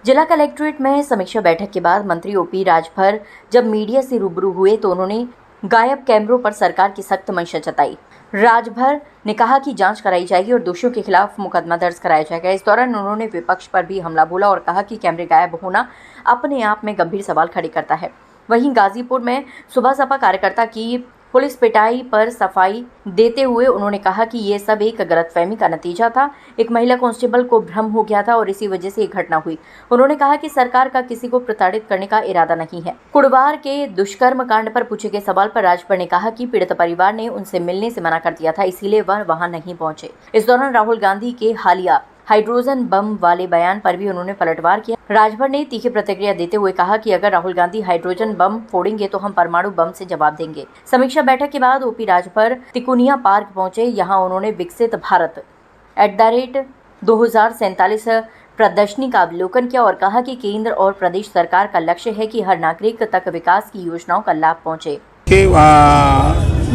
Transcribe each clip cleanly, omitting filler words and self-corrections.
जिला कलेक्ट्रेट में समीक्षा बैठक के बाद मंत्री ओपी राजभर जब मीडिया से रूबरू हुए तो उन्होंने गायब कैमरों पर सरकार की सख्त मंशा जताई। राजभर ने कहा कि जांच कराई जाएगी और दोषियों के खिलाफ मुकदमा दर्ज कराया जाएगा। इस दौरान उन्होंने विपक्ष पर भी हमला बोला और कहा कि कैमरे गायब होना अपने आप में गंभीर सवाल खड़े करता है। वहीं गाजीपुर में सुबह सपा कार्यकर्ता की पुलिस पिटाई पर सफाई देते हुए उन्होंने कहा कि ये सब एक गलतफहमी का नतीजा था। एक महिला कांस्टेबल को भ्रम हो गया था और इसी वजह से ये घटना हुई। उन्होंने कहा कि सरकार का किसी को प्रताड़ित करने का इरादा नहीं है। कुड़वार के दुष्कर्म कांड पर पूछे गए सवाल पर राजभर ने कहा कि पीड़ित परिवार ने उनसे मिलने से मना कर दिया था, इसीलिए वह वहां नहीं पहुंचे। इस दौरान राहुल गांधी के हालिया हाइड्रोजन बम वाले बयान पर भी उन्होंने पलटवार किया। राजभर ने तीखी प्रतिक्रिया देते हुए कहा कि अगर राहुल गांधी हाइड्रोजन बम फोड़ेंगे तो हम परमाणु बम से जवाब देंगे। समीक्षा बैठक के बाद ओपी राजभर तिकोनिया पार्क पहुंचे। यहां उन्होंने विकसित भारत @2047 प्रदर्शनी का अवलोकन किया और कहा कि केंद्र और प्रदेश सरकार का लक्ष्य है कि हर नागरिक तक विकास की योजनाओं का लाभ पहुंचे।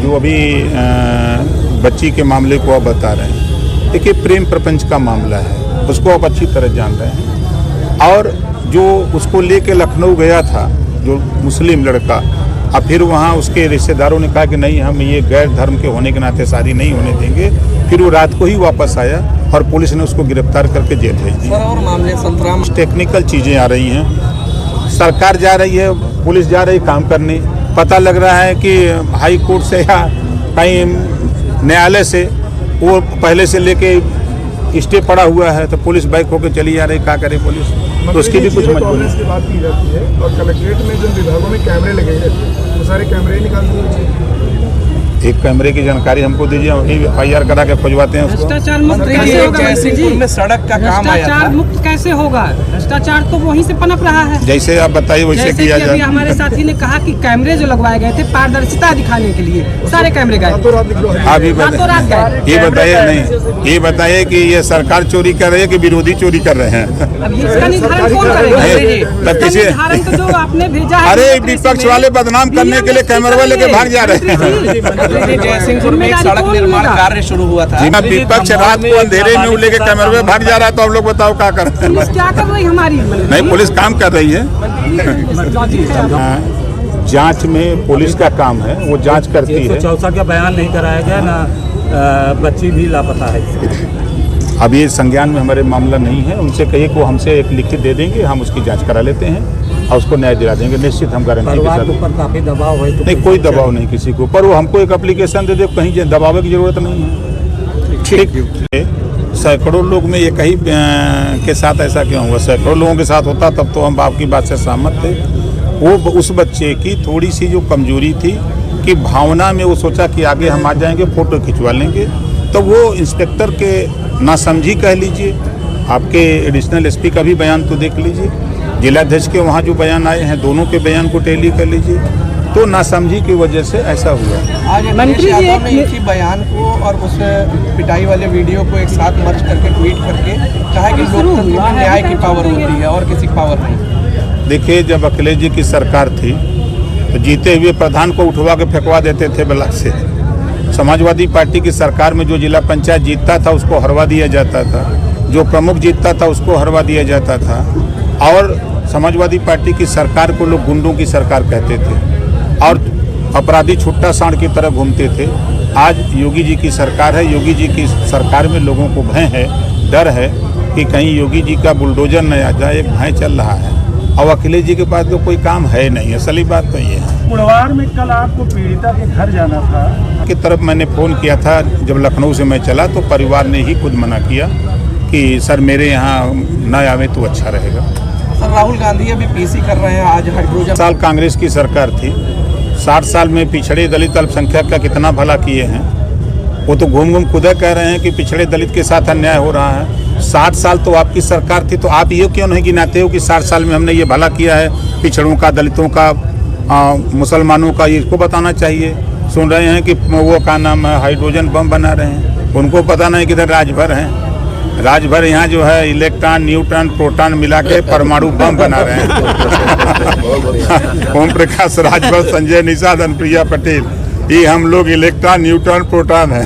जो अभी बच्ची के मामले को आप बता रहे हैं, देखिए प्रेम प्रपंच का मामला है, उसको आप अच्छी तरह जान रहे हैं। और जो उसको लेके लखनऊ गया था जो मुस्लिम लड़का, और फिर वहाँ उसके रिश्तेदारों ने कहा कि नहीं, हम ये गैर धर्म के होने के नाते शादी नहीं होने देंगे। फिर वो रात को ही वापस आया और पुलिस ने उसको गिरफ्तार करके जेल भेज दिया। और मामले संतराम टेक्निकल चीज़ें आ रही हैं, सरकार जा रही है, पुलिस जा रही काम करने। पता लग रहा है कि हाई कोर्ट से या कहीं न्यायालय से वो पहले से लेके स्टे पड़ा हुआ है, तो पुलिस बैक होकर चली जा रही। क्या करे पुलिस, तो उसकी भी कुछ मजबूरी की बात की जाती है। और कलेक्ट्रेट में जिन विभागों में कैमरे लगे हैं वो सारे कैमरे निकाल दिए। एक कैमरे की जानकारी हमको दीजिए, हम FIR करा के खोजवाते हैं उसको। भ्रष्टाचार मुक्त कैसे होगा? जैसे में सड़क का काम आया था, मुक्त कैसे होगा? भ्रष्टाचार तो वहीं से पनप रहा है। जैसे आप बताइए वैसे किया जाए। हमारे साथी ने कहा कि कैमरे जो लगवाए गए थे पारदर्शिता दिखाने के लिए, सारे कैमरे गए। ये बताइए कि ये सरकार चोरी कर रही है कि विरोधी चोरी कर रहे हैं? अब इसका निर्धारण कौन करेगा? जो आपने भेजा है, अरे विपक्ष वाले बदनाम करने के लिए कैमरा लेके भाग जा रहे हैं। जयसिंहपुर में एक सड़क निर्माण कार्य शुरू हुआ था। जी विपक्ष रात को अंधेरे में लेके कैमरे में भाग जा रहा है, तो आप लोग बताओ क्या कर रहे हैं? क्या कर रही हमारी? नहीं, पुलिस काम कर रही है। जांच में पुलिस का काम है, वो जांच करती है। 164 का बयान नहीं कराया गया ना, बच्ची भी लापता है। अब ये संज्ञान में हमारे मामला नहीं है। उनसे कहिए कि वो हमसे एक लिखित दे देंगे, हम उसकी जांच करा लेते हैं और उसको न्याय दिला देंगे। निश्चित हम गारंटी के साथ। ऊपर काफी दबाव है तो नहीं, कोई दबाव नहीं किसी के ऊपर। वो हमको एक एप्लीकेशन दे दे, कहीं दबाव की जरूरत नहीं है। ठीक, सैकड़ों लोग में एक ही के साथ ऐसा क्यों हुआ? सैकड़ों लोगों के साथ होता तब तो हम आपकी बात से सहमत थे। वो उस बच्चे की थोड़ी सी जो कमजोरी थी कि भावना में वो सोचा कि आगे हम आ जाएंगे, फोटो खिंचवा लेंगे, तो वो इंस्पेक्टर के नासमझी कह लीजिए। आपके एडिशनल SP का भी बयान तो देख लीजिए, जिलाध्यक्ष के वहाँ जो बयान आए हैं दोनों के बयान को टैली कर लीजिए। तो नासमझी की वजह से ऐसा हुआ। आज मंत्री जी ने इसी बयान को और उस पिटाई वाले वीडियो को एक साथ मर्ज करके ट्वीट करके कहा कि लोकतंत्र में न्याय की पावर होती है और किसी की पावर नहीं। देखिए, जब अखिलेश जी की सरकार थी तो जीते हुए प्रधान को उठवा के फेंकवा देते थे ब्लॉक से। समाजवादी पार्टी की सरकार में जो जिला पंचायत जीतता था उसको हरवा दिया जाता था, जो प्रमुख जीतता था उसको हरवा दिया जाता था। और समाजवादी पार्टी की सरकार को लोग गुंडों की सरकार कहते थे और अपराधी छुट्टा सांड की तरह घूमते थे। आज योगी जी की सरकार है। योगी जी की सरकार में लोगों को भय है, डर है कि कहीं योगी जी का बुलडोजर न आ जाए। एक भय चल रहा है और अखिलेश जी के पास तो कोई काम है नहीं। असली बात तो ये है। कुड़वार में कल आपको पीड़िता के घर जाना था की तरफ मैंने फ़ोन किया था। जब लखनऊ से मैं चला तो परिवार ने ही खुद मना किया कि सर मेरे यहाँ न आवे तो अच्छा रहेगा। सर राहुल गांधी अभी PC कर रहे हैं। आज हाइड्रोजन साल कांग्रेस की सरकार थी, 60 साल में पिछड़े दलित अल्पसंख्यक का कितना भला किए हैं। वो तो घूम घूम खुदा कह रहे हैं कि पिछड़े दलित के साथ अन्याय हो रहा है। 60 साल तो आपकी सरकार थी, तो आप ये क्यों नहीं गिनाते हो कि 60 साल में हमने ये भला किया है पिछड़ों का, दलितों का, मुसलमानों का? ये इसको बताना चाहिए। सुन रहे हैं कि वो का नाम है हाइड्रोजन बम बना रहे हैं, उनको पता नहीं किधर राजभर हैं। राजभर यहाँ जो है इलेक्ट्रॉन, न्यूट्रॉन, प्रोटॉन मिला के परमाणु बम बना रहे हैं। ओम प्रकाश राजभर, संजय निषाद, अनुप्रिया पटेल, ये हम लोग इलेक्ट्रॉन, न्यूट्रॉन, प्रोटॉन है।